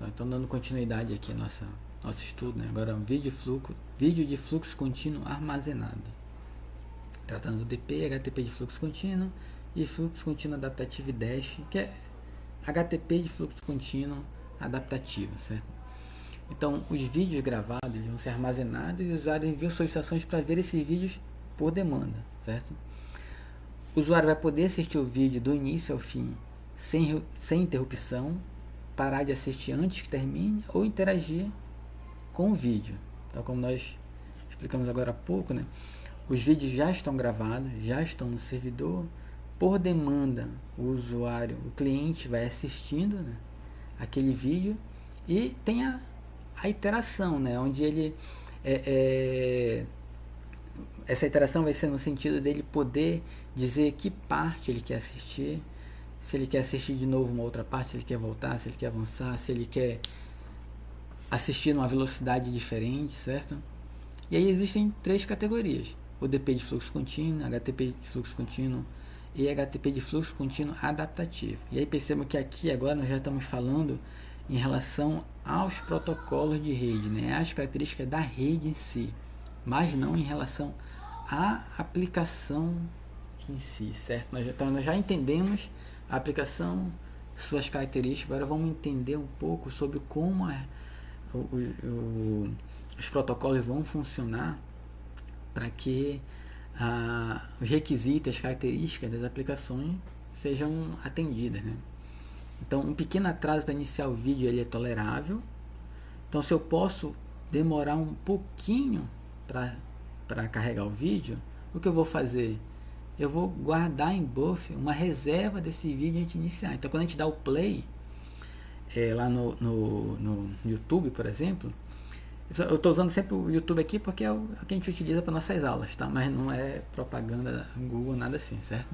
pessoal, então dando continuidade aqui ao nosso estudo, né? Agora vídeo de fluxo contínuo armazenado, tratando do DP, HTTP de fluxo contínuo e fluxo contínuo adaptativo e Dash, que é HTTP de fluxo contínuo adaptativo, certo? Então os vídeos gravados vão ser armazenados e usuários enviam solicitações para ver esses vídeos por demanda, certo? O usuário vai poder assistir o vídeo do início ao fim sem interrupção, parar de assistir antes que termine ou interagir com o vídeo. Então, como nós explicamos agora há pouco, né, os vídeos já estão gravados, já estão no servidor. Por demanda, o usuário, o cliente vai assistindo, né, aquele vídeo, e tem a iteração, né, onde ele essa iteração vai ser no sentido dele poder dizer que parte ele quer assistir, se ele quer assistir de novo uma outra parte, se ele quer voltar, se ele quer avançar, se ele quer assistir numa velocidade diferente, certo? E aí existem 3 categorias: o DP de fluxo contínuo, HTTP de fluxo contínuo e HTTP de fluxo contínuo adaptativo. E aí percebam que aqui agora nós já estamos falando em relação aos protocolos de rede, né? As características da rede em si, mas não em relação à aplicação em si, certo? Nós já entendemos a aplicação, suas características. Agora vamos entender um pouco sobre como os protocolos vão funcionar para que os requisitos, as características das aplicações sejam atendidas, né? Então, um pequeno atraso para iniciar o vídeo ele é tolerável. Então, se eu posso demorar um pouquinho para carregar o vídeo, o que eu vou fazer? Eu vou guardar em buffer uma reserva desse vídeo antes de iniciar. Então, quando a gente dá o play lá no YouTube, por exemplo, eu estou usando sempre o YouTube aqui porque é o que a gente utiliza para nossas aulas, tá? Mas não é propaganda Google, nada assim, certo?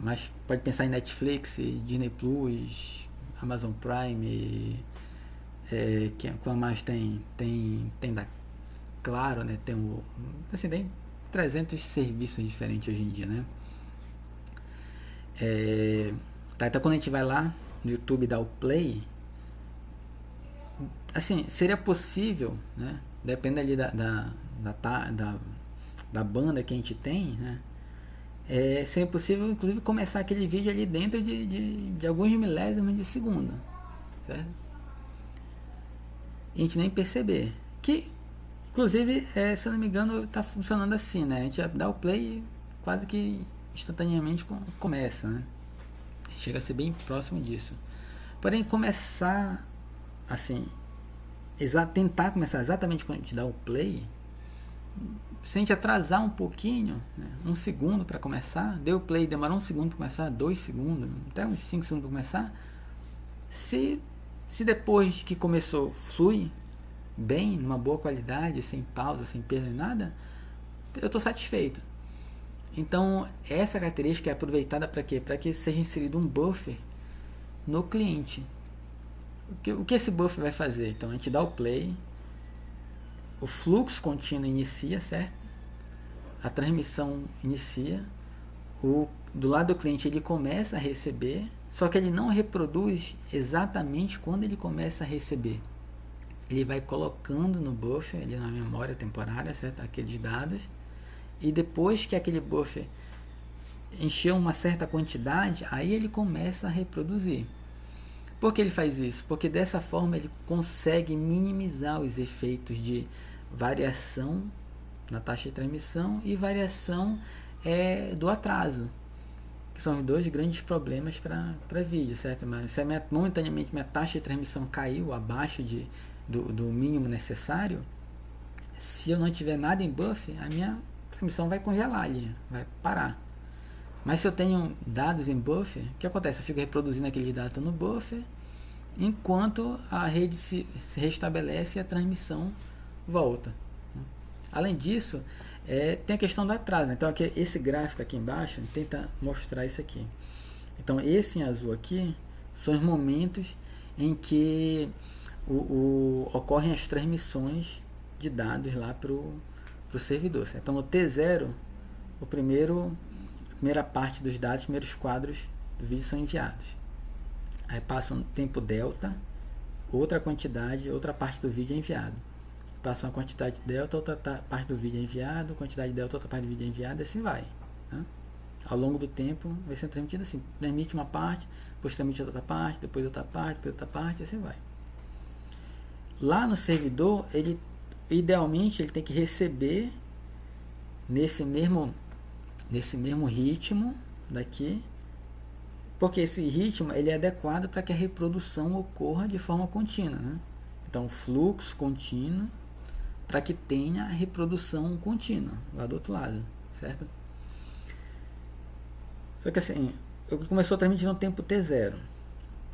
Mas pode pensar em Netflix, Disney Plus, Amazon Prime, que mais tem da Claro, né? Tem tem 300 serviços diferentes hoje em dia, né? Então quando a gente vai lá no YouTube e dá o play, assim, seria possível, né? Depende ali da banda que a gente tem, né? Seria possível, inclusive, começar aquele vídeo ali dentro de alguns milésimos de segundo, certo? E a gente nem perceber. Que, inclusive, se eu não me engano, está funcionando assim, né? A gente dá o play e quase que instantaneamente começa, né? Chega a ser bem próximo disso. Porém, começar assim, tentar começar exatamente quando a gente dá o play, se a gente atrasar um pouquinho, né, 1 segundo para começar, deu play, demorou 1 segundo para começar, 2 segundos, até uns 5 segundos para começar, se depois que começou flui bem, numa boa qualidade, sem pausa, sem perda nem nada, eu estou satisfeito. Então essa característica é aproveitada para quê? Para que seja inserido um buffer no cliente. O que esse buffer vai fazer? Então a gente dá o play, o fluxo contínuo inicia, certo? A transmissão inicia, do lado do cliente ele começa a receber, só que ele não reproduz exatamente quando ele começa a receber. Ele vai colocando no buffer, ali na memória temporária, certo? Aqueles dados, e depois que aquele buffer encheu uma certa quantidade, aí ele começa a reproduzir. Por que ele faz isso? Porque dessa forma ele consegue minimizar os efeitos de variação na taxa de transmissão e variação do atraso, que são os 2 grandes problemas para vídeo, certo? Mas se momentaneamente minha taxa de transmissão caiu abaixo do mínimo necessário, se eu não tiver nada em buffer, a minha transmissão vai congelar ali, vai parar. Mas se eu tenho dados em buffer, o que acontece? Eu fico reproduzindo aqueles dados no buffer, enquanto a rede se restabelece e a transmissão volta. Além disso, tem a questão do atraso. Então, aqui, esse gráfico aqui embaixo tenta mostrar isso aqui. Então, esse em azul aqui são os momentos em que ocorrem as transmissões de dados lá para o servidor. Certo? Então, no T0, a primeira parte dos dados, os primeiros quadros do vídeo são enviados. aí passa um tempo delta, outra quantidade, outra parte do vídeo é enviado. Passa uma quantidade delta, outra parte do vídeo é enviado, quantidade delta, outra parte do vídeo é enviada, e assim vai. Tá? Ao longo do tempo vai sendo transmitido assim, transmite uma parte, depois transmite outra parte, depois outra parte, depois outra parte, e assim vai. Lá no servidor, ele idealmente ele tem que receber nesse mesmo ritmo daqui, porque esse ritmo ele é adequado para que a reprodução ocorra de forma contínua, né? Então, fluxo contínuo para que tenha a reprodução contínua lá do outro lado, certo? Só que assim, eu começou a transmitir no tempo T0.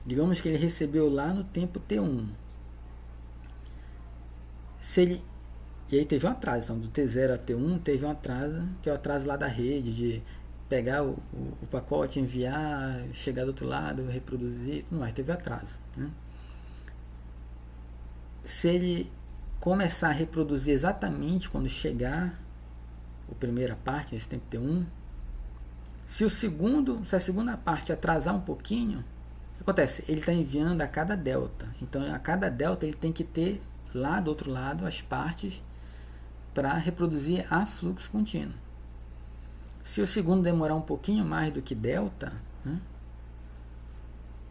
Digamos que ele recebeu lá no tempo T1. E aí teve um atraso, então do T0 a T1 teve um atraso, que é o atraso lá da rede, de pegar o pacote, enviar, chegar do outro lado, reproduzir, tudo mais, teve atraso, né? Se ele começar a reproduzir exatamente quando chegar a primeira parte, nesse tempo T1, se a segunda parte atrasar um pouquinho, o que acontece? Ele está enviando a cada delta, então a cada delta ele tem que ter lá do outro lado as partes para reproduzir a fluxo contínuo. Se o segundo demorar um pouquinho mais do que delta, né,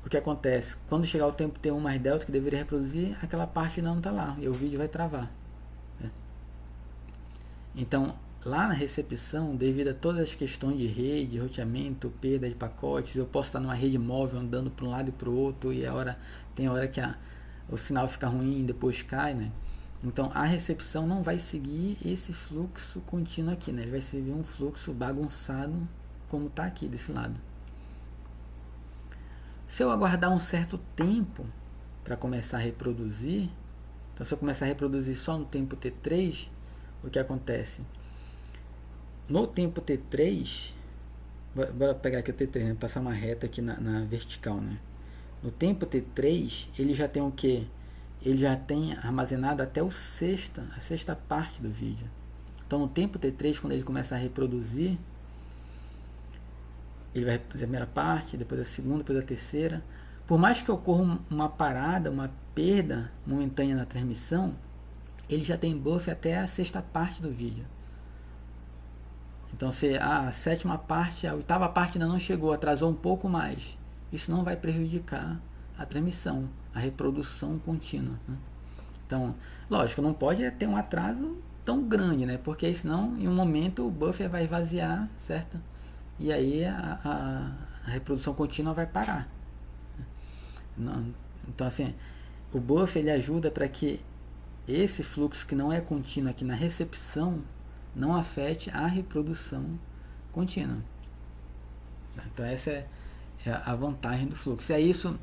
o que acontece? Quando chegar o tempo T1 mais delta que deveria reproduzir, aquela parte não está lá e o vídeo vai travar, né? Então, lá na recepção, devido a todas as questões de rede, roteamento, perda de pacotes, eu posso estar numa rede móvel andando para um lado e para o outro, e tem hora que o sinal fica ruim e depois cai, né? Então a recepção não vai seguir esse fluxo contínuo aqui, né? Ele vai seguir um fluxo bagunçado como está aqui desse lado. Se eu aguardar um certo tempo para começar a reproduzir, então se eu começar a reproduzir só no tempo T3, o que acontece? No tempo T3, bora pegar aqui o T3, né? Passar uma reta aqui na vertical, né? No tempo T3, ele já tem o que? Ele já tem armazenado até a sexta parte do vídeo. Então, no tempo T3, quando ele começa a reproduzir, ele vai reproduzir a primeira parte, depois a segunda, depois a terceira. Por mais que ocorra uma parada, uma perda momentânea na transmissão, ele já tem buffer até a sexta parte do vídeo. Então, se a sétima parte, a oitava parte ainda não chegou, atrasou um pouco mais, isso não vai prejudicar a transmissão, a reprodução contínua, né? Então, lógico, não pode ter um atraso tão grande, né? Porque senão, em um momento, o buffer vai esvaziar, certo? E aí a reprodução contínua vai parar. Então, assim, o buffer ele ajuda para que esse fluxo que não é contínuo aqui na recepção não afete a reprodução contínua. Então, essa é a vantagem do fluxo. É isso.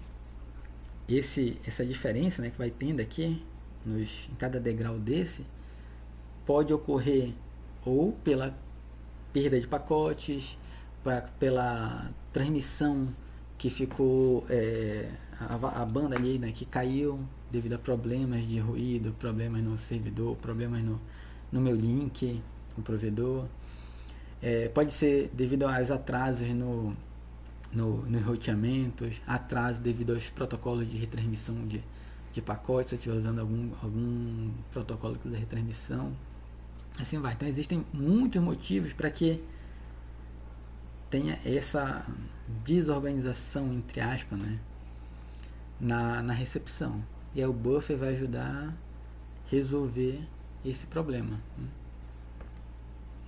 Essa diferença, né, que vai tendo aqui em cada degrau desse pode ocorrer ou pela perda de pacotes, pela transmissão que ficou a banda ali, né, que caiu devido a problemas de ruído, problemas no servidor, problemas no meu link, no provedor. Pode ser devido aos atrasos nos roteamentos, atraso devido aos protocolos de retransmissão de pacotes, se eu estiver usando algum protocolo que usa retransmissão, assim vai. Então existem muitos motivos para que tenha essa desorganização, entre aspas, né, na recepção, e aí o buffer vai ajudar a resolver esse problema, né?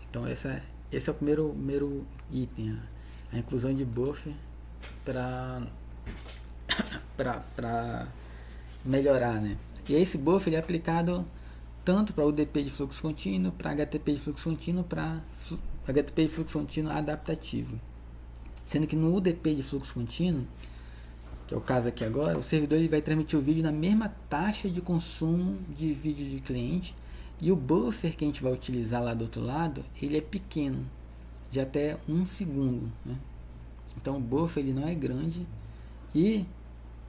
Então esse é o primeiro item, a inclusão de buffer para melhorar, né? E esse buffer ele é aplicado tanto para UDP de fluxo contínuo, para HTTP de fluxo contínuo, para HTTP de fluxo contínuo adaptativo. Sendo que no UDP de fluxo contínuo, que é o caso aqui agora, o servidor ele vai transmitir o vídeo na mesma taxa de consumo de vídeo de cliente, e o buffer que a gente vai utilizar lá do outro lado, ele é pequeno, de até 1 segundo, né? Então o buffer ele não é grande e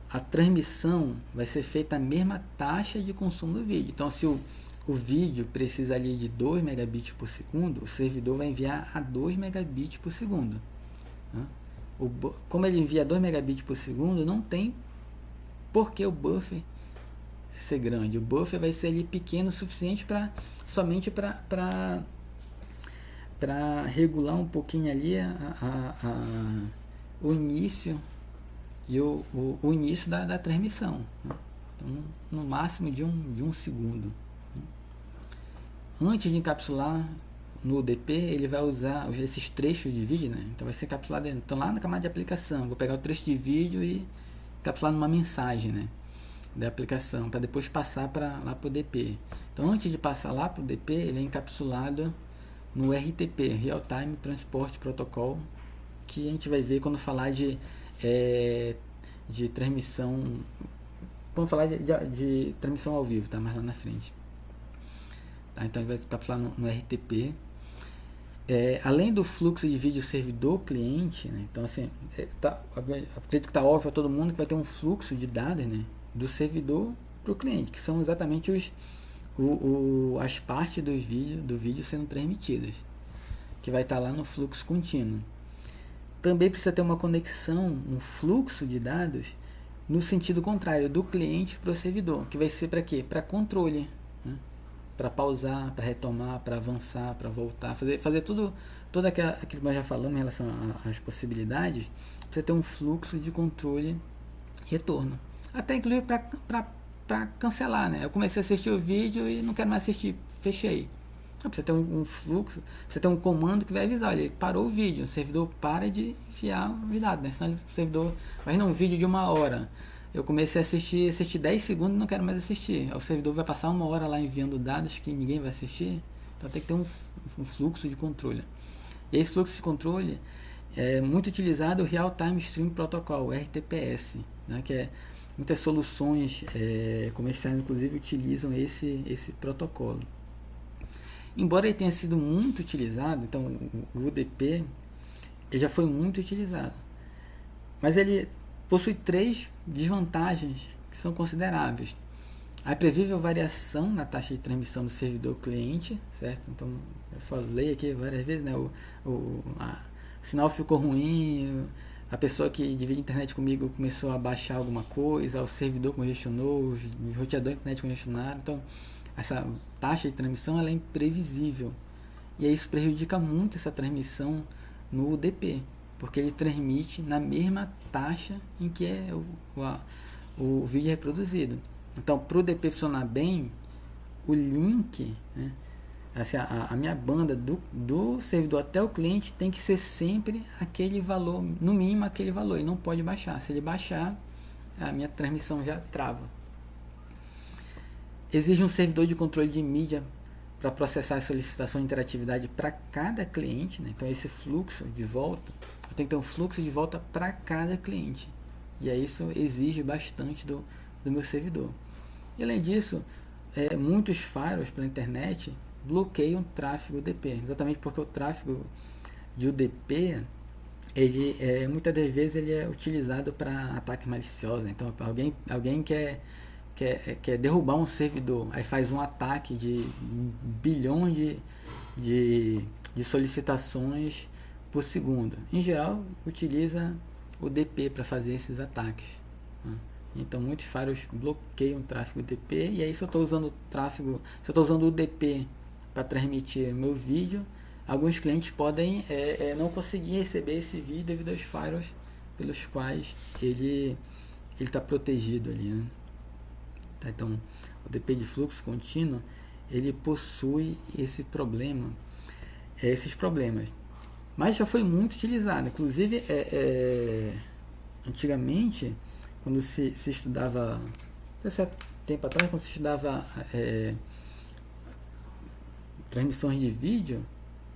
a transmissão vai ser feita a mesma taxa de consumo do vídeo. Então se o vídeo precisa ali de 2 megabits por segundo, o servidor vai enviar a 2 megabits por segundo, né? como ele envia 2 megabits por segundo, não tem por que o buffer ser grande. O buffer vai ser ali pequeno o suficiente somente para regular um pouquinho ali o início e o início da transmissão, né? Então, no máximo de um segundo. Antes de encapsular no UDP, ele vai usar esses trechos de vídeo, né? Então vai ser encapsulado então, lá na camada de aplicação. Vou pegar o trecho de vídeo e encapsular numa mensagem, né, da aplicação, para depois passar lá para o DP. Então, antes de passar lá para o DP, ele é encapsulado no RTP, Real Time Transport Protocol, que a gente vai ver quando falar de transmissão, quando falar de transmissão ao vivo, tá? Mais lá na frente. Tá? Então, ele vai encapsular no RTP. Além do fluxo de vídeo servidor-cliente, né? Então, assim, acredito que está óbvio a todo mundo que vai ter um fluxo de dados, né, do servidor para o cliente, que são exatamente as partes do vídeo sendo transmitidas, que vai estar lá no fluxo contínuo. Também precisa ter uma conexão, um fluxo de dados no sentido contrário, do cliente para o servidor, que vai ser para quê? Para controle, né? Para pausar, para retomar, para avançar, para voltar, fazer tudo aquilo que nós já falamos em relação às possibilidades. Precisa ter um fluxo de controle retorno, até inclusive para cancelar, né? Eu comecei a assistir o vídeo e não quero mais assistir, fechei. Então, precisa ter um fluxo, precisa ter um comando que vai avisar, olha, ele parou o vídeo, o servidor para de enfiar os dados, né? Senão o servidor vai num vídeo de 1 hora. Eu comecei a assistir 10 segundos e não quero mais assistir. O servidor vai passar 1 hora lá enviando dados que ninguém vai assistir. Então tem que ter um fluxo de controle. E esse fluxo de controle é muito utilizado o Real Time Stream Protocol, RTPS, né, que muitas soluções comerciais inclusive utilizam esse protocolo. Embora ele tenha sido muito utilizado, então o UDP ele já foi muito utilizado, mas ele possui 3 desvantagens que são consideráveis. A previsível variação na taxa de transmissão do servidor cliente, certo? Então, eu falei aqui várias vezes, né? O sinal ficou ruim, a pessoa que divide a internet comigo começou a baixar alguma coisa, o servidor congestionou, os roteadores de internet congestionaram. Então, essa taxa de transmissão ela é imprevisível. E isso prejudica muito essa transmissão no UDP, porque ele transmite na mesma taxa em que é o vídeo reproduzido. Então, para o DP funcionar bem, o link, né, assim, a minha banda do servidor até o cliente tem que ser sempre aquele valor, no mínimo aquele valor, e não pode baixar. Se ele baixar, a minha transmissão já trava. Exige um servidor de controle de mídia para processar a solicitação de interatividade para cada cliente, né? Então, esse fluxo de volta, eu tenho que ter um fluxo de volta para cada cliente. E aí isso exige bastante do meu servidor. E além disso, muitos firewalls pela internet bloqueiam tráfego UDP, exatamente porque o tráfego de UDP, ele muitas das vezes ele é utilizado para ataque malicioso, né? Então alguém quer derrubar um servidor, aí faz um ataque de bilhões de solicitações por segundo. Em geral, utiliza o DP para fazer esses ataques, né? Então, muitos firewalls bloqueiam o tráfego DP, e aí se eu estou usando o DP para transmitir meu vídeo, alguns clientes podem não conseguir receber esse vídeo devido aos firewalls pelos quais ele está protegido ali, né? Tá, então, o DP de fluxo contínuo, ele possui esses problemas, mas já foi muito utilizado. Inclusive, antigamente, quando se estudava, há certo tempo atrás, quando se estudava transmissões de vídeo,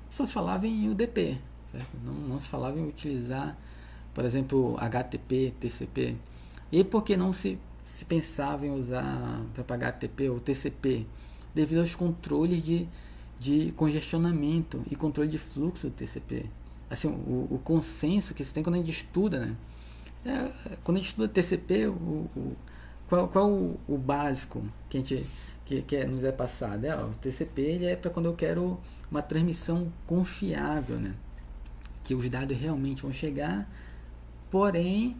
só se falava em UDP, certo? Não se falava em utilizar, por exemplo, HTTP, TCP. E por que não se pensava em usar para pagar HTTP ou TCP? Devido aos controles de congestionamento e controle de fluxo do TCP. Assim, o consenso que se tem quando a gente estuda, né? Quando a gente estuda TCP, qual o básico que nos é passado? O TCP ele é para quando eu quero uma transmissão confiável, né? Que os dados realmente vão chegar porém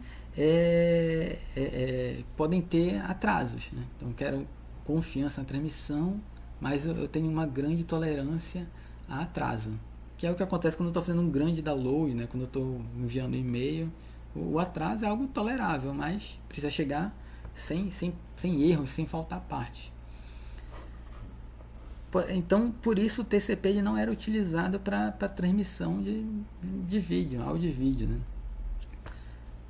podem ter atrasos, né? Então quero confiança na transmissão, mas eu tenho uma grande tolerância a atraso, que é o que acontece quando eu estou fazendo um grande download, né? Quando eu estou enviando e-mail, o atraso é algo tolerável, mas precisa chegar sem erros, sem faltar parte. Então, por isso o TCP ele não era utilizado para transmissão de vídeo, áudio e vídeo, né?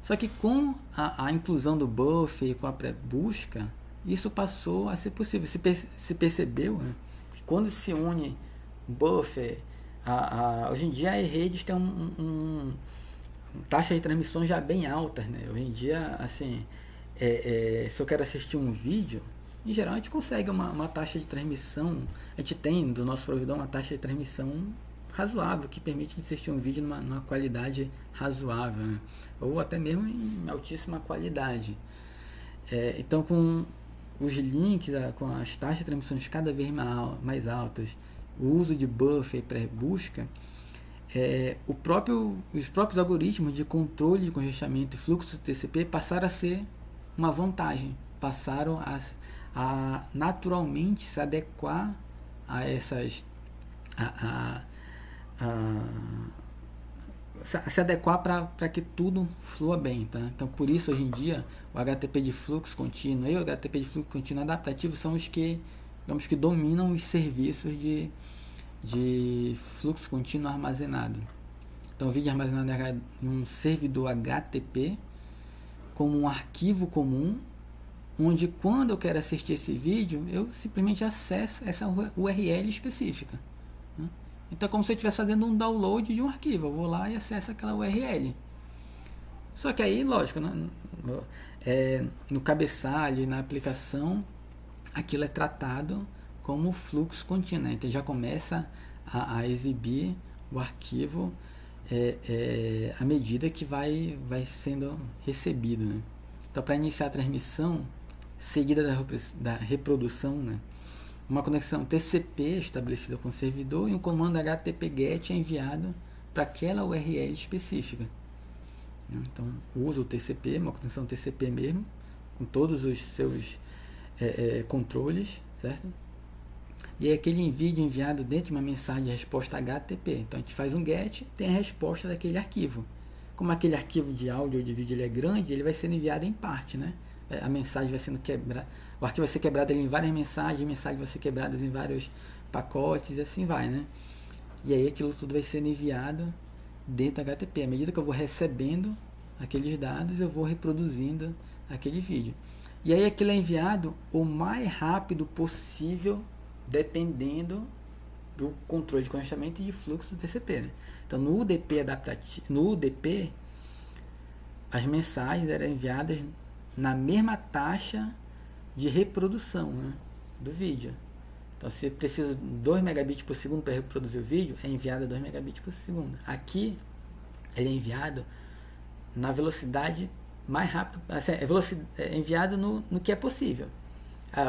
Só que com a inclusão do buffer e com a pré-busca, isso passou a ser possível. Se percebeu, né, que quando se une buffer, hoje em dia as redes têm taxa de transmissão já bem alta, né? Hoje em dia, assim, se eu quero assistir um vídeo, em geral a gente consegue uma taxa de transmissão, a gente tem do nosso provedor uma taxa de transmissão razoável, que permite assistir um vídeo numa qualidade razoável, né? Ou até mesmo em altíssima qualidade. Então, com os links, com as taxas de transmissões cada vez mais altas, o uso de buffer e pré-busca, os próprios algoritmos de controle de congestionamento e fluxo do TCP passaram a ser uma vantagem, passaram a naturalmente se adequar a essas se adequar para que tudo flua bem, tá? Então, por isso, hoje em dia, o HTTP de fluxo contínuo e o HTTP de fluxo contínuo adaptativo são os que, digamos, que dominam os serviços de fluxo contínuo armazenado. Então, o vídeo armazenado em um servidor HTTP como um arquivo comum, onde quando eu quero assistir esse vídeo, eu simplesmente acesso essa URL específica. Então é como se eu estivesse fazendo um download de um arquivo. Eu vou lá e acesso aquela URL. Só que aí, lógico, no cabeçalho e na aplicação, aquilo é tratado como fluxo contínuo, né? Então já começa a exibir o arquivo à medida que vai sendo recebido, né? Então, para iniciar a transmissão, seguida da reprodução, né, uma conexão TCP estabelecida com o servidor e um comando HTTP-GET é enviado para aquela URL específica. Então, usa o TCP, uma conexão TCP mesmo, com todos os seus controles, certo? E é aquele vídeo enviado dentro de uma mensagem de resposta HTTP. Então, a gente faz um GET, tem a resposta daquele arquivo. Como aquele arquivo de áudio ou de vídeo ele é grande, ele vai sendo enviado em parte, né? A mensagem vai sendo quebrada, o arquivo vai ser quebrado em várias mensagens, a mensagem vai ser quebrada em vários pacotes e assim vai, né? E aí aquilo tudo vai sendo enviado dentro do HTTP. À medida que eu vou recebendo aqueles dados, eu vou reproduzindo aquele vídeo. E aí aquilo é enviado o mais rápido possível, dependendo do controle de congestionamento e de fluxo do TCP, né? Então no UDP adaptativo, no UDP, as mensagens eram enviadas na mesma taxa de reprodução, né, do vídeo. Então, se precisa de 2 megabits por segundo para reproduzir o vídeo, é enviado a 2 megabits por segundo. Aqui, ele é enviado na velocidade mais rápida, assim, é enviado no que é possível.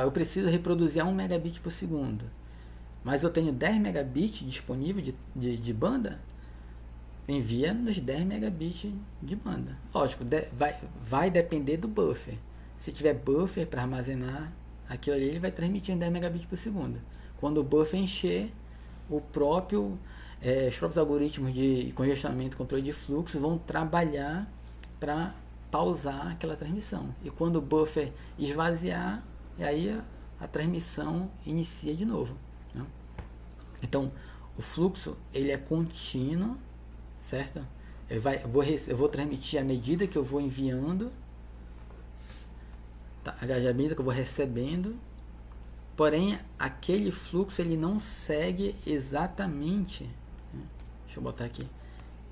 Eu preciso reproduzir a 1 megabit por segundo, mas eu tenho 10 megabits disponível de banda, envia nos 10 megabits de banda. Lógico, vai depender do buffer. Se tiver buffer para armazenar aquilo ali, ele vai transmitir em 10 megabits por segundo. Quando o buffer encher, os próprios algoritmos de congestionamento e controle de fluxo vão trabalhar para pausar aquela transmissão. E quando o buffer esvaziar, aí a transmissão inicia de novo, né? Então, o fluxo ele é contínuo, certo? Eu vou transmitir à medida que eu vou enviando, tá? À medida que eu vou recebendo. Porém, aquele fluxo ele não segue exatamente, né? Deixa eu botar aqui,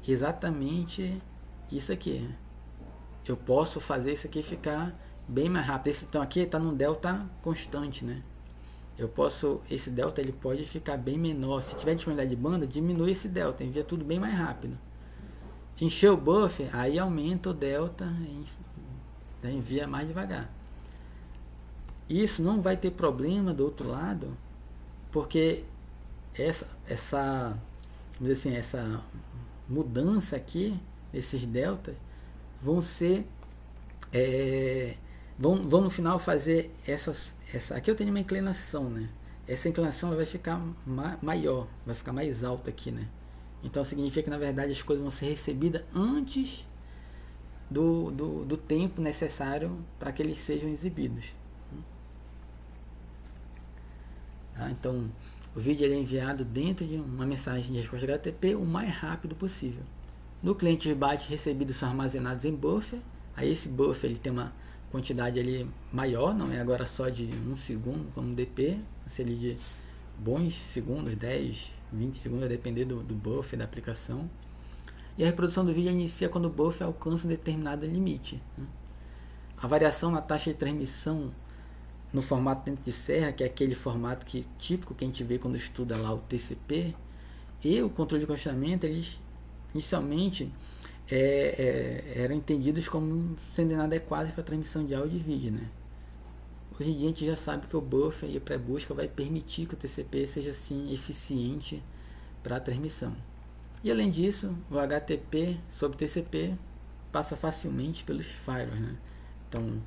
exatamente isso aqui, né? Eu posso fazer isso aqui ficar bem mais rápido. Então aqui está num delta constante, né? Esse delta ele pode ficar bem menor. Se tiver disponibilidade de banda, diminui esse delta, envia tudo bem mais rápido. Encher o buffer, aí aumenta o delta, envia mais devagar. Isso não vai ter problema do outro lado, porque vamos dizer assim, essa mudança aqui, esses deltas, vão ser vão no final fazer essa aqui eu tenho uma inclinação, né? Essa inclinação ela vai ficar maior, vai ficar mais alta aqui, né? Então significa que na verdade as coisas vão ser recebidas antes do tempo necessário para que eles sejam exibidos. Tá? Então o vídeo é enviado dentro de uma mensagem de resposta HTTP o mais rápido possível. No cliente, os bytes recebidos são armazenados em buffer. Aí esse buffer ele tem uma quantidade ali maior, não é agora só de 1 segundo como DP, se ele de bons segundos, 10, 20 segundos, a depender do buffer da aplicação. E a reprodução do vídeo inicia quando o buffer alcança um determinado limite, né? A variação na taxa de transmissão no formato dentro de serra, que é aquele formato típico que a gente vê quando estuda lá o TCP, e o controle de congestionamento, eles inicialmente eram entendidos como sendo inadequados para transmissão de áudio e vídeo, né? Hoje em dia a gente já sabe que o buffer e a pré-busca vai permitir que o TCP seja assim eficiente para a transmissão. E além disso, o HTTP sobre TCP passa facilmente pelos firewalls, né? Então,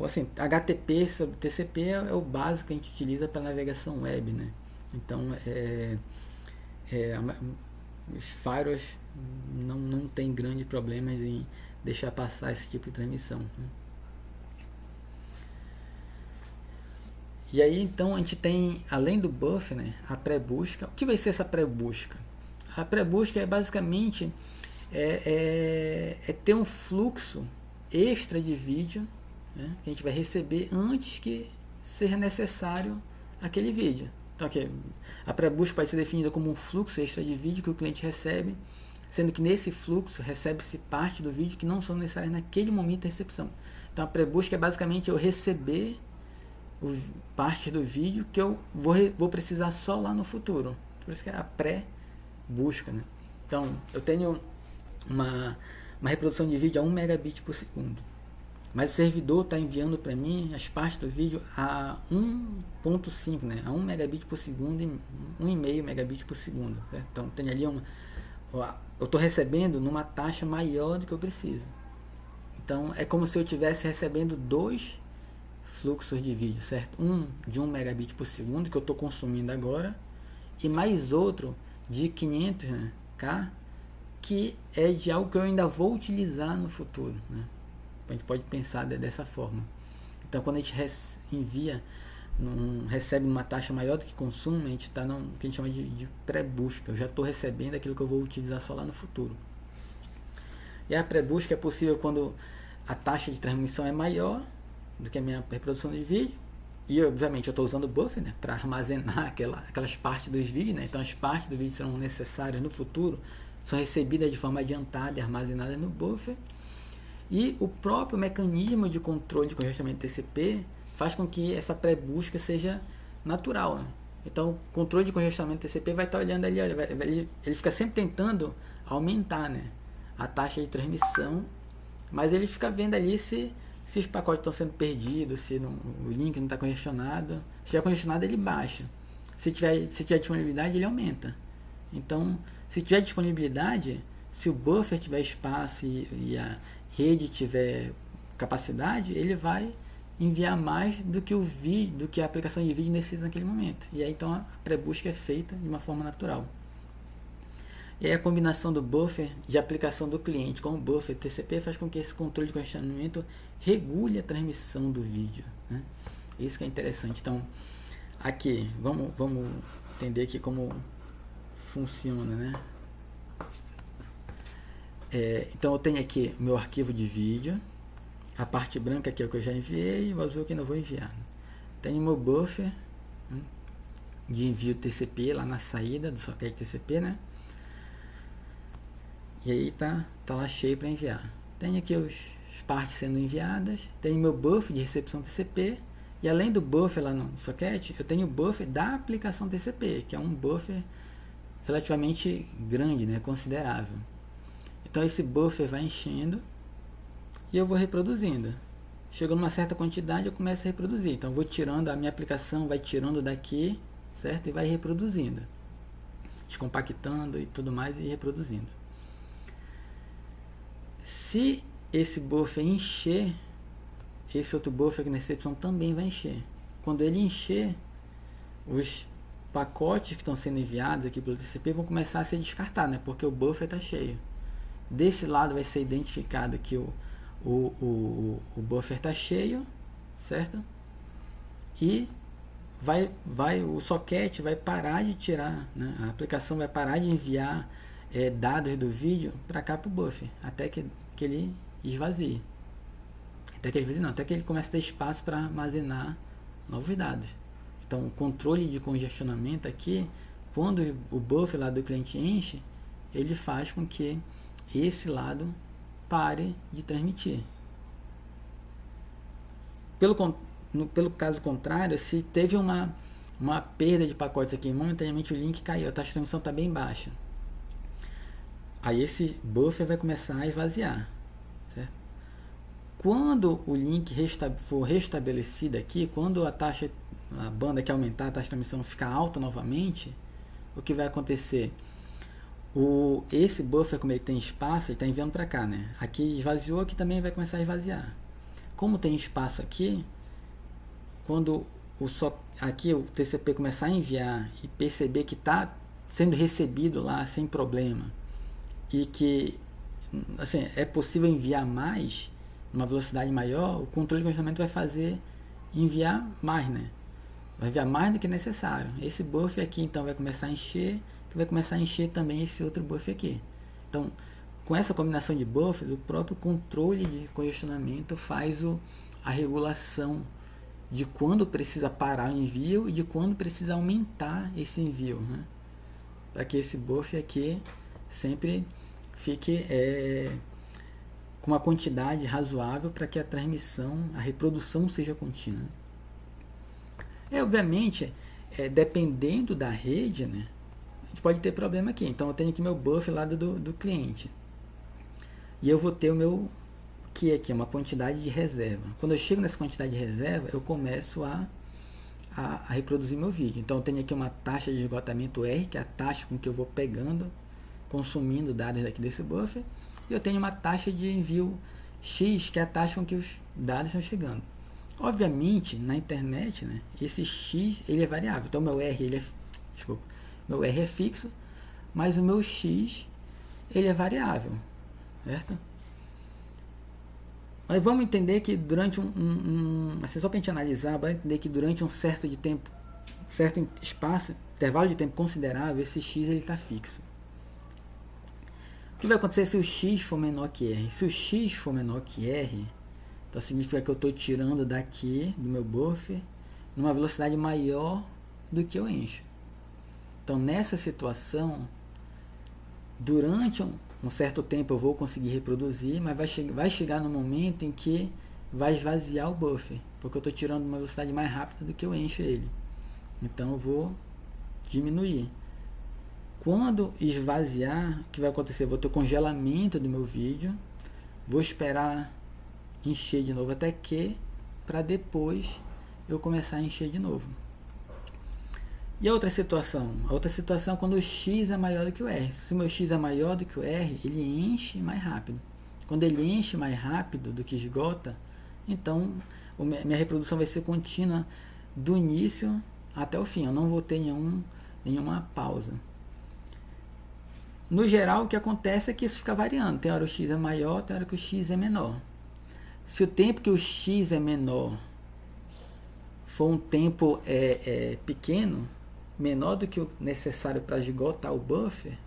assim, HTTP sobre TCP é o básico que a gente utiliza para navegação web, né? Então, os firewalls não tem grandes problemas em deixar passar esse tipo de transmissão, né? E aí então a gente tem, além do buffer, né, a pré-busca. O que vai ser essa pré-busca? A pré-busca é basicamente ter um fluxo extra de vídeo, né, que a gente vai receber antes que seja necessário aquele vídeo. Então aqui, a pré-busca vai ser definida como um fluxo extra de vídeo que o cliente recebe, sendo que nesse fluxo recebe-se parte do vídeo que não são necessárias naquele momento da recepção. Então a pré-busca é basicamente eu receber parte do vídeo que eu vou precisar só lá no futuro. Por isso que é a pré-busca, né? Então eu tenho uma reprodução de vídeo a 1 megabit por segundo, mas o servidor está enviando para mim as partes do vídeo a 1.5, né? A 1 megabit por segundo e 1,5 megabit por segundo, certo? Então tem ali eu estou recebendo numa taxa maior do que eu preciso. Então é como se eu estivesse recebendo dois fluxos de vídeo, certo? Um de 1 megabit por segundo que eu estou consumindo agora e mais outro de 500, né, K, que é de algo que eu ainda vou utilizar no futuro, né? A gente pode pensar dessa forma. Então quando a gente recebe uma taxa maior do que consumo, a gente está no que a gente chama de pré-busca. Eu já estou recebendo aquilo que eu vou utilizar só lá no futuro. E a pré-busca é possível quando a taxa de transmissão é maior do que a minha reprodução de vídeo, e obviamente eu estou usando o buffer, né, para armazenar aquelas partes dos vídeos, né? Então as partes do vídeo serão necessárias no futuro, são recebidas de forma adiantada e armazenadas no buffer, e o próprio mecanismo de controle de congestionamento TCP faz com que essa pré-busca seja natural, né? Então o controle de congestionamento TCP vai estar olhando ali, ele fica sempre tentando aumentar, né, a taxa de transmissão, mas ele fica vendo ali se os pacotes estão sendo perdidos, se o link não está congestionado. Se estiver congestionado, ele baixa. Se tiver disponibilidade, ele aumenta. Então, se tiver disponibilidade, se o buffer tiver espaço e a rede tiver capacidade, ele vai enviar mais do que a aplicação de vídeo necessita naquele momento. E aí então a pré-busca é feita de uma forma natural. E aí a combinação do buffer de aplicação do cliente com o buffer TCP faz com que esse controle de congestionamento regule a transmissão do vídeo, né? Isso que é interessante. Então, aqui, vamos entender aqui como funciona, né? Então eu tenho aqui meu arquivo de vídeo, a parte branca aqui é o que eu já enviei, o azul que eu não vou enviar. Tenho meu buffer, né, de envio TCP lá na saída do socket TCP, né? E aí tá lá cheio para enviar. Tenho aqui as partes sendo enviadas, tenho meu buffer de recepção TCP, e além do buffer lá no socket, eu tenho o buffer da aplicação TCP, que é um buffer relativamente grande, né, considerável. Então esse buffer vai enchendo e eu vou reproduzindo. Chegou numa certa quantidade, eu começo a reproduzir. Então eu vou tirando, a minha aplicação vai tirando daqui, certo? E vai reproduzindo, descompactando e tudo mais e reproduzindo. Se esse buffer encher, esse outro buffer aqui na recepção também vai encher. Quando ele encher, os pacotes que estão sendo enviados aqui pelo TCP vão começar a ser descartados, né? Porque o buffer está cheio. Desse lado vai ser identificado que o buffer está cheio, certo? E o socket vai parar de tirar, né? A aplicação vai parar de enviar dados do vídeo para cá para o buffer, até que ele esvazie. Até que ele comece a ter espaço para armazenar novos dados. Então, o controle de congestionamento aqui, quando o buffer lá do cliente enche, ele faz com que esse lado pare de transmitir. Pelo caso contrário, se teve uma perda de pacotes aqui, momentaneamente o link caiu, a taxa de transmissão está bem baixa. Aí esse buffer vai começar a esvaziar, certo? Quando o link for restabelecido aqui, quando a banda que aumentar, a taxa de transmissão ficar alta novamente, o que vai acontecer? Esse buffer, como ele tem espaço, ele está enviando para cá, né? Aqui esvaziou, aqui também vai começar a esvaziar. Como tem espaço aqui, quando aqui o TCP começar a enviar e perceber que está sendo recebido lá sem problema e que assim, é possível enviar mais, uma velocidade maior, o controle de congestionamento vai fazer enviar mais, né? Vai enviar mais do que necessário. Esse buffer aqui então vai começar a encher, que vai começar a encher também esse outro buffer aqui. Então, com essa combinação de buffers, o próprio controle de congestionamento faz a regulação de quando precisa parar o envio e de quando precisa aumentar esse envio, né? Para que esse buffer aqui sempre fique com uma quantidade razoável para que a transmissão, a reprodução seja contínua. Obviamente, dependendo da rede, né, a gente pode ter problema aqui. Então eu tenho aqui meu buffer lá do cliente. E eu vou ter o meu que aqui é uma quantidade de reserva. Quando eu chego nessa quantidade de reserva, eu começo a reproduzir meu vídeo. Então eu tenho aqui uma taxa de esgotamento R, que é a taxa com que eu vou pegando, consumindo dados daqui desse buffer. E eu tenho uma taxa de envio X, que é a taxa com que os dados estão chegando. Obviamente, na internet, né, esse X ele é variável. Então meu R meu R é fixo, mas o meu X ele é variável, certo? Mas vamos entender que durante assim, só para a gente analisar, bora entender que durante um certo espaço, intervalo de tempo considerável, esse X ele está fixo. O que vai acontecer se o X for menor que R? Se o X for menor que R, então significa que eu estou tirando daqui do meu buffer numa velocidade maior do que eu encho. Então nessa situação, durante um certo tempo eu vou conseguir reproduzir, mas vai chegar no momento em que vai esvaziar o buffer, porque eu estou tirando uma velocidade mais rápida do que eu encho ele. Então eu vou diminuir. Quando esvaziar, o que vai acontecer? Eu vou ter o congelamento do meu vídeo, vou esperar encher de novo até que, para depois eu começar a encher de novo. E a outra situação? A outra situação é quando o X é maior do que o R. Se o meu X é maior do que o R, ele enche mais rápido. Quando ele enche mais rápido do que esgota, então minha reprodução vai ser contínua do início até o fim. Eu não vou ter nenhuma pausa. No geral, o que acontece é que isso fica variando. Tem hora que o X é maior, tem hora que o X é menor. Se o tempo que o X é menor for um tempo pequeno, menor do que o necessário para esgotar o buffer,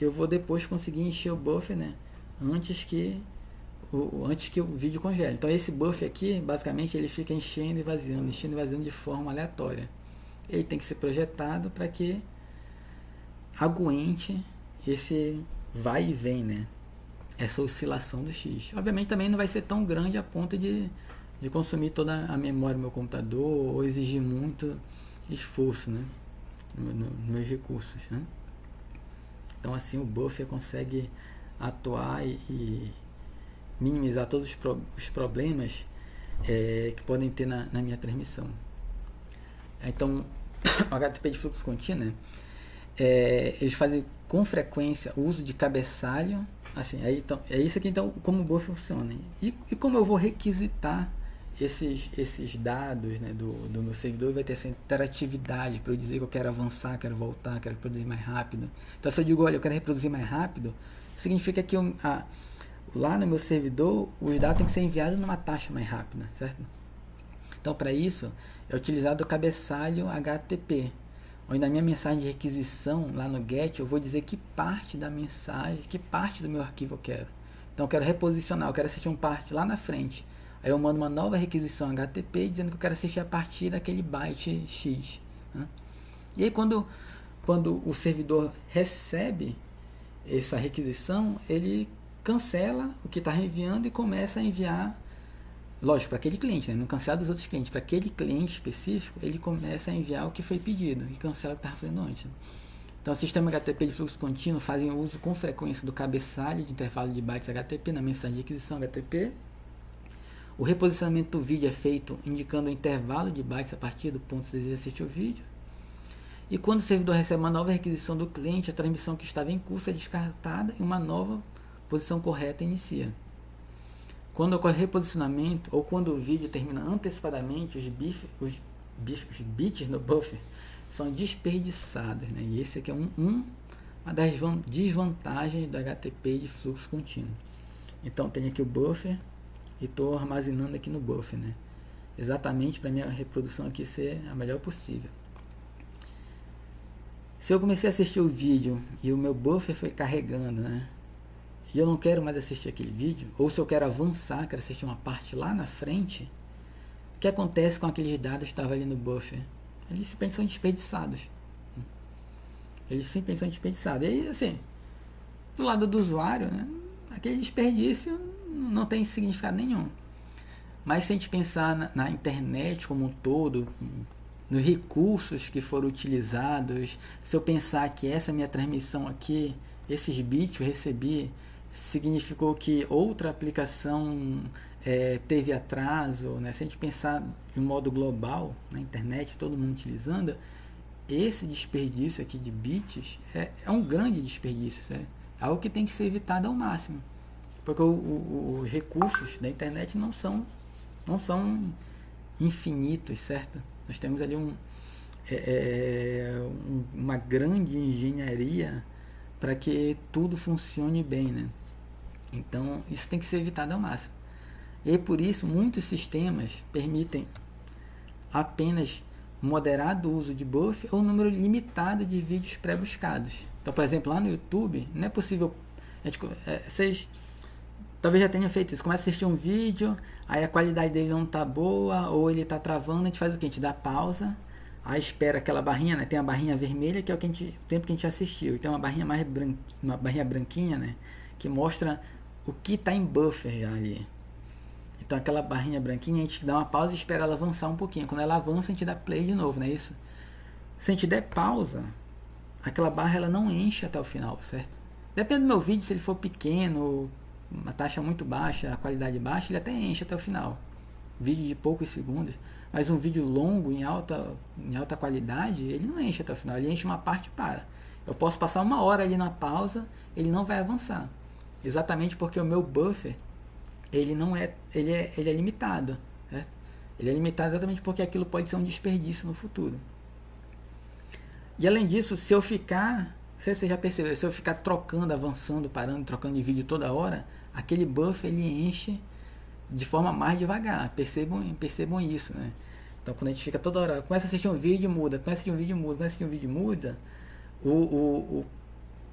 eu vou depois conseguir encher o buffer, né, antes que o vídeo congele. Então esse buffer aqui, basicamente, ele fica enchendo e vazando de forma aleatória. Ele tem que ser projetado para que aguente esse vai e vem, né, essa oscilação do X. Obviamente também não vai ser tão grande a ponto de consumir toda a memória do meu computador ou exigir muito esforço, né, nos meus recursos, né? Então assim o buffer consegue atuar e minimizar todos os problemas que podem ter na minha transmissão. Então o HTTP de fluxo contínuo, né, eles fazem com frequência o uso de cabeçalho assim, aí, então, é isso aqui então como o buffer funciona. E como eu vou requisitar esses dados, né, do meu servidor, vai ter essa interatividade para eu dizer que eu quero avançar, quero voltar, quero reproduzir mais rápido. Então se eu digo, olha, eu quero reproduzir mais rápido, significa que lá no meu servidor os dados têm que ser enviados numa taxa mais rápida, certo? Então para isso é utilizado o cabeçalho HTTP, onde na minha mensagem de requisição lá no GET eu vou dizer que parte da mensagem, que parte do meu arquivo eu quero. Então eu quero reposicionar, eu quero assistir um parte lá na frente. Aí eu mando uma nova requisição HTTP dizendo que eu quero assistir a partir daquele byte X. Né? E aí quando o servidor recebe essa requisição, ele cancela o que está enviando e começa a enviar, lógico, para aquele cliente, né? Não cancela dos outros clientes, para aquele cliente específico, ele começa a enviar o que foi pedido e cancela o que estava fazendo antes. Né? Então, o sistema HTTP de fluxo contínuo fazem uso com frequência do cabeçalho de intervalo de bytes HTTP na mensagem de requisição HTTP. O reposicionamento do vídeo é feito indicando o intervalo de bytes a partir do ponto que você deseja assistir o vídeo. E quando o servidor recebe uma nova requisição do cliente, a transmissão que estava em curso é descartada e uma nova posição correta inicia. Quando ocorre reposicionamento ou quando o vídeo termina antecipadamente, os bits no buffer são desperdiçados. Né? E esse aqui é uma das desvantagens do HTTP de fluxo contínuo. Então tem aqui o buffer e estou armazenando aqui no buffer, né? Exatamente para minha reprodução aqui ser a melhor possível. Se eu comecei a assistir o vídeo e o meu buffer foi carregando, né? E eu não quero mais assistir aquele vídeo, ou se eu quero avançar, quero assistir uma parte lá na frente, o que acontece com aqueles dados que estavam ali no buffer? Eles simplesmente são desperdiçados. Eles simplesmente são desperdiçados. E aí, assim, do lado do usuário, né? Aquele desperdício não tem significado nenhum. Mas se a gente pensar na internet como um todo, nos recursos que foram utilizados, se eu pensar que essa minha transmissão aqui, esses bits eu recebi, significou que outra aplicação teve atraso, né? Se a gente pensar de um modo global, na internet, todo mundo utilizando, esse desperdício aqui de bits é um grande desperdício, certo? Algo que tem que ser evitado ao máximo, porque os recursos da internet não são infinitos, certo? Nós temos ali uma grande engenharia para que tudo funcione bem, né? Então isso tem que ser evitado ao máximo. E por isso muitos sistemas permitem apenas moderado uso de buffer ou um número limitado de vídeos pré-buscados. Então, por exemplo, lá no YouTube não é possível, vocês talvez já tenham feito isso, começa a assistir um vídeo, aí a qualidade dele não está boa ou ele está travando, a gente faz o que? A gente dá pausa, aí espera aquela barrinha, né? Tem a barrinha vermelha que é o tempo que a gente assistiu, e tem uma barrinha uma barrinha branquinha, né? Que mostra o que está em buffer já ali. Então aquela barrinha branquinha a gente dá uma pausa e espera ela avançar um pouquinho. Quando ela avança a gente dá play de novo, não é isso? Se a gente der pausa, aquela barra ela não enche até o final, certo? Depende do meu vídeo, se ele for pequeno, uma taxa muito baixa, a qualidade baixa, ele até enche até o final. Vídeo de poucos segundos, mas um vídeo longo em alta qualidade, ele não enche até o final, ele enche uma parte e para. Eu posso passar uma hora ali na pausa, ele não vai avançar. Exatamente porque o meu buffer ele é limitado, certo? Ele é limitado exatamente porque aquilo pode ser um desperdício no futuro. E além disso, se eu ficar, não sei se você já percebeu, se eu ficar trocando, avançando, parando, trocando de vídeo toda hora, aquele buffer ele enche de forma mais devagar. Percebam isso, né? Então quando a gente fica toda hora, começa a assistir um vídeo, muda, começa a assistir um vídeo, muda, começa a assistir um vídeo, muda, o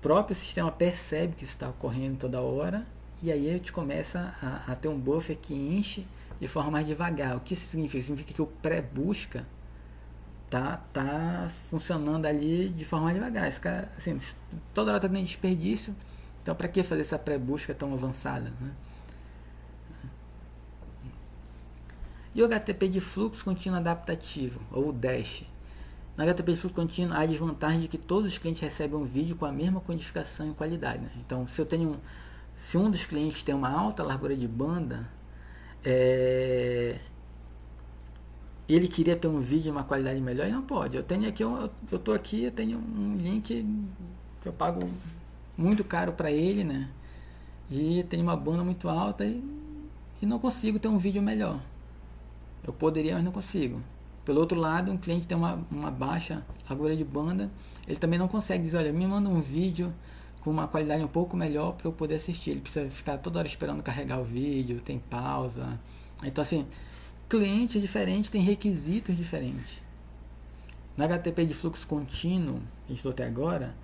próprio sistema percebe que isso está ocorrendo toda hora. E aí a gente começa a ter um buffer que enche de forma mais devagar. O que isso significa? Significa que o pré-busca tá funcionando ali de forma mais devagar. Esse cara, assim, toda hora está tendo desperdício, então para que fazer essa pré-busca tão avançada, né? E o HTTP de fluxo contínuo adaptativo, ou o DASH. No HTTP de fluxo contínuo há a desvantagem de que todos os clientes recebem um vídeo com a mesma codificação e qualidade, né? Então se um dos clientes tem uma alta largura de banda, ele queria ter um vídeo de uma qualidade melhor e não pode. Eu tenho aqui, eu tenho um link que eu pago muito caro para ele, né? e tenho uma banda muito alta e não consigo ter um vídeo melhor. Eu poderia, mas não consigo. Pelo outro lado, um cliente tem uma baixa largura de banda, ele também não consegue dizer, olha, me manda um vídeo com uma qualidade um pouco melhor para eu poder assistir. Ele precisa ficar toda hora esperando carregar o vídeo, tem pausa. Então assim, cliente diferente tem requisitos diferentes. No HTTP de fluxo contínuo, que a gente falou até agora,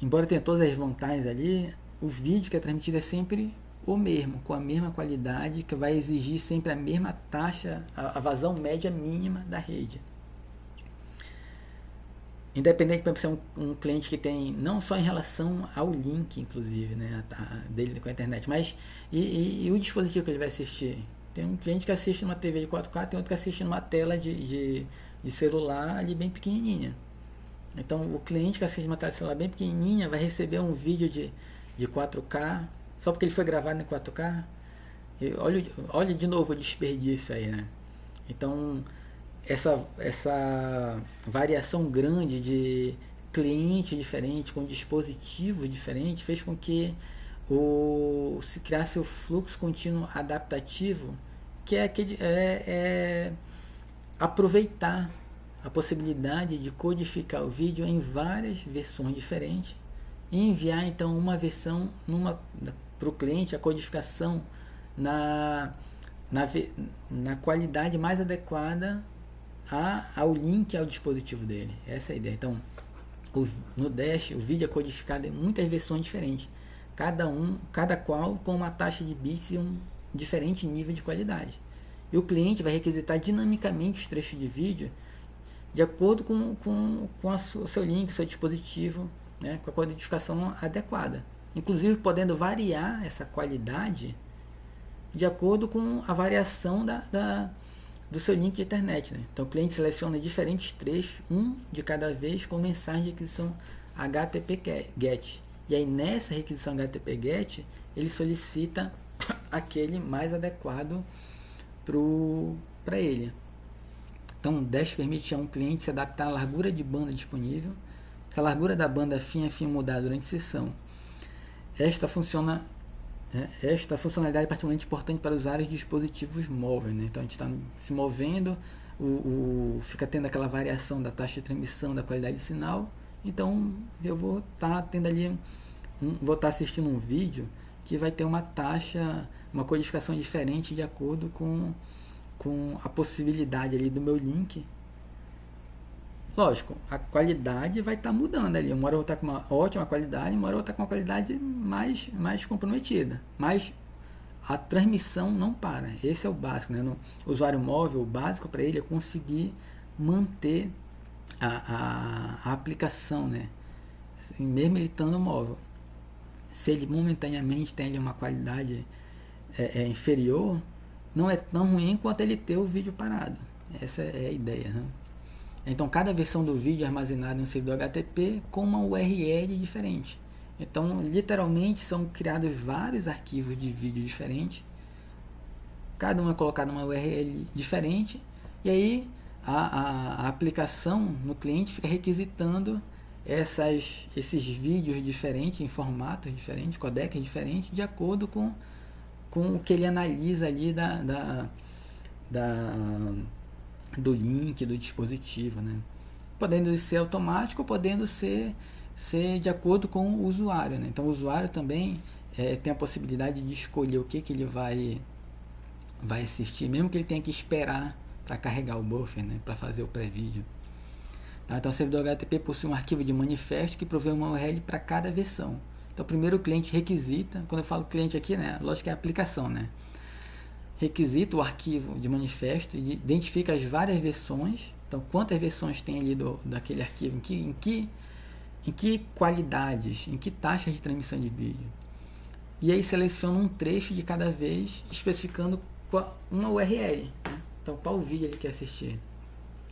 embora tenha todas as vantagens ali, o vídeo que é transmitido é sempre o mesmo, com a mesma qualidade, que vai exigir sempre a mesma taxa, a vazão média mínima da rede. Independente, para ser um cliente que tem, não só em relação ao link, inclusive, né, dele com a internet, mas e o dispositivo que ele vai assistir. Tem um cliente que assiste numa TV de 4K, tem outro que assiste numa tela de celular ali bem pequenininha. Então o cliente que assiste uma tela de celular bem pequenininha vai receber um vídeo de 4K, só porque ele foi gravado em 4K. E olha de novo o desperdício aí, né? Então essa variação grande de cliente diferente, com dispositivo diferente, fez com que se criasse o fluxo contínuo adaptativo, que é aproveitar a possibilidade de codificar o vídeo em várias versões diferentes e enviar então uma versão para o cliente, a codificação na qualidade mais adequada ao link, ao dispositivo dele. Essa é a ideia. Então, no Dash, o vídeo é codificado em muitas versões diferentes, cada qual com uma taxa de bits e um diferente nível de qualidade. E o cliente vai requisitar dinamicamente os trechos de vídeo de acordo com o seu link, seu dispositivo, né, com a codificação adequada. Inclusive podendo variar essa qualidade de acordo com a variação do seu link de internet. Né? Então o cliente seleciona diferentes trechos, um de cada vez, com mensagem de requisição HTTP GET. E aí nessa requisição HTTP GET, ele solicita aquele mais adequado para ele. Então o Dash permite a um cliente se adaptar à largura de banda disponível, se a largura da banda fim a fim mudar durante a sessão. Esta funcionalidade é particularmente importante para usuários de dispositivos móveis. Né? Então a gente está se movendo, fica tendo aquela variação da taxa de transmissão, da qualidade de sinal. Então eu vou estar tendo ali, vou estar assistindo um vídeo que vai ter uma taxa, uma codificação diferente de acordo com a possibilidade ali do meu link. Lógico, a qualidade vai estar mudando ali. Uma hora eu vou estar com uma ótima qualidade, uma hora eu vou estar com uma qualidade mais comprometida. Mas a transmissão não para. Esse é o básico. Né? No usuário móvel, o básico para ele é conseguir manter a aplicação, né? Mesmo ele estando móvel. Se ele momentaneamente tem ali uma qualidade inferior, não é tão ruim quanto ele ter o vídeo parado. Essa é a ideia, né? Então cada versão do vídeo é armazenada em um servidor HTTP com uma URL diferente. Então literalmente são criados vários arquivos de vídeo diferentes, cada um é colocado numa URL diferente, e aí a aplicação no cliente fica requisitando esses vídeos diferentes, em formatos diferentes, codecs diferentes, de acordo com o que ele analisa ali do link, do dispositivo, né? Podendo ser automático, podendo ser de acordo com o usuário, né? Então o usuário também tem a possibilidade de escolher o que ele vai assistir, mesmo que ele tenha que esperar para carregar o buffer, né? Para fazer o pré-vídeo. Tá? Então o servidor HTTP possui um arquivo de manifesto que provê uma URL para cada versão. Então primeiro o cliente requisita, quando eu falo cliente aqui, né? Lógico que é a aplicação, né? Requisita o arquivo de manifesto e identifica as várias versões. Então, quantas versões tem ali daquele arquivo, em que qualidades, em que taxas de transmissão de vídeo. E aí seleciona um trecho de cada vez, especificando uma URL. Né? Então, qual vídeo ele quer assistir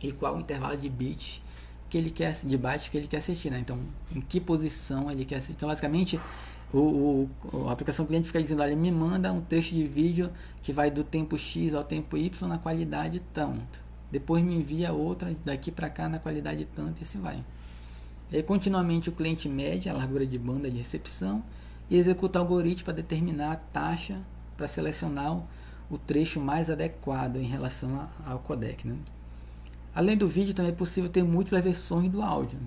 e qual o intervalo de bits que ele quer, de bytes que ele quer assistir. Né? Então, em que posição ele quer assistir. Então, basicamente, a aplicação cliente fica dizendo, olha, me manda um trecho de vídeo que vai do tempo X ao tempo Y na qualidade tanto. Depois me envia outra daqui para cá na qualidade tanto, e assim vai. E aí, continuamente o cliente mede a largura de banda de recepção e executa o algoritmo para determinar a taxa para selecionar o trecho mais adequado em relação ao codec, né? Além do vídeo, também é possível ter múltiplas versões do áudio.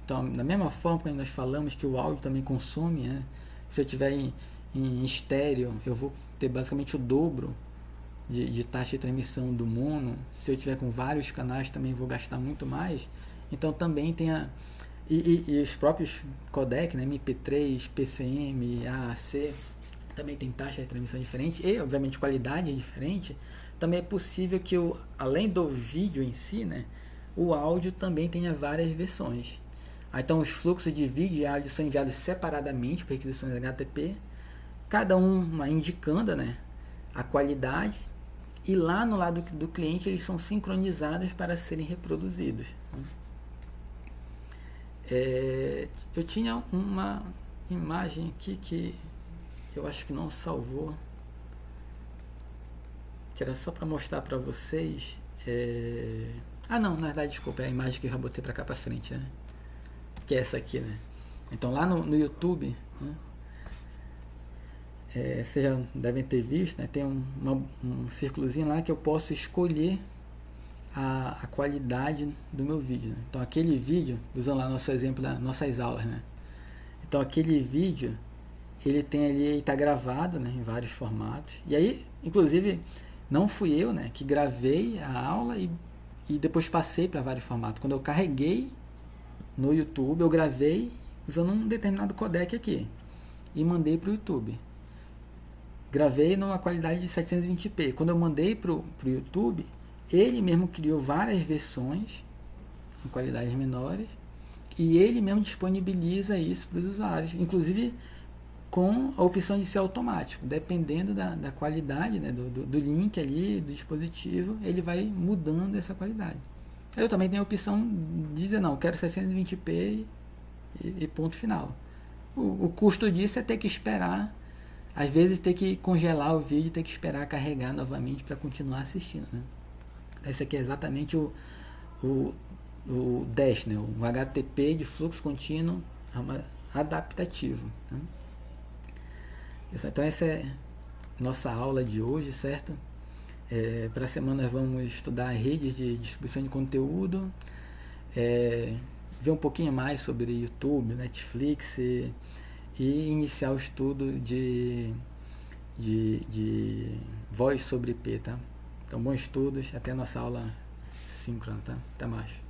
Então, da mesma forma que nós falamos que o áudio também consome, né? Se eu tiver em estéreo, eu vou ter basicamente o dobro de taxa de transmissão do mono. Se eu tiver com vários canais, também vou gastar muito mais. Então, também tem e os próprios codec, né? MP3, PCM, AAC, também tem taxa de transmissão diferente e, obviamente, qualidade é diferente. Também é possível que, além do vídeo em si, né, o áudio também tenha várias versões. Então, os fluxos de vídeo e áudio são enviados separadamente por requisições HTTP, cada uma indicando, né, a qualidade, e lá no lado do cliente eles são sincronizados para serem reproduzidos. Eu tinha uma imagem aqui que eu acho que não salvou, que era só para mostrar para vocês. Não, na verdade, desculpa, é a imagem que eu já botei para cá para frente, né? Que é essa aqui, né? Então lá no YouTube, né? Vocês já devem ter visto, né? Tem um círculozinho lá que eu posso escolher a qualidade do meu vídeo, né? Então aquele vídeo, usando lá nosso exemplo das nossas aulas, né? Então aquele vídeo, ele tem ali, está gravado, né, em vários formatos. E aí, inclusive, não fui eu, né, que gravei a aula e depois passei para vários formatos. Quando eu carreguei no YouTube, eu gravei usando um determinado codec aqui e mandei para o YouTube. Gravei numa qualidade de 720p. Quando eu mandei para o YouTube, ele mesmo criou várias versões em qualidades menores e ele mesmo disponibiliza isso para os usuários, inclusive com a opção de ser automático, dependendo da qualidade, né, do link ali, do dispositivo, ele vai mudando essa qualidade. Eu também tenho a opção de dizer, não, eu quero 720p e ponto final. O custo disso é ter que esperar, às vezes ter que congelar o vídeo, ter que esperar carregar novamente para continuar assistindo, né? Esse aqui é exatamente o DASH, né, o HTTP de fluxo contínuo adaptativo, né? Então essa é nossa aula de hoje, certo? Para a semana vamos estudar redes de distribuição de conteúdo, ver um pouquinho mais sobre YouTube, Netflix e iniciar o estudo de voz sobre IP, tá? Então bons estudos, até a nossa aula síncrona, tá? Até mais.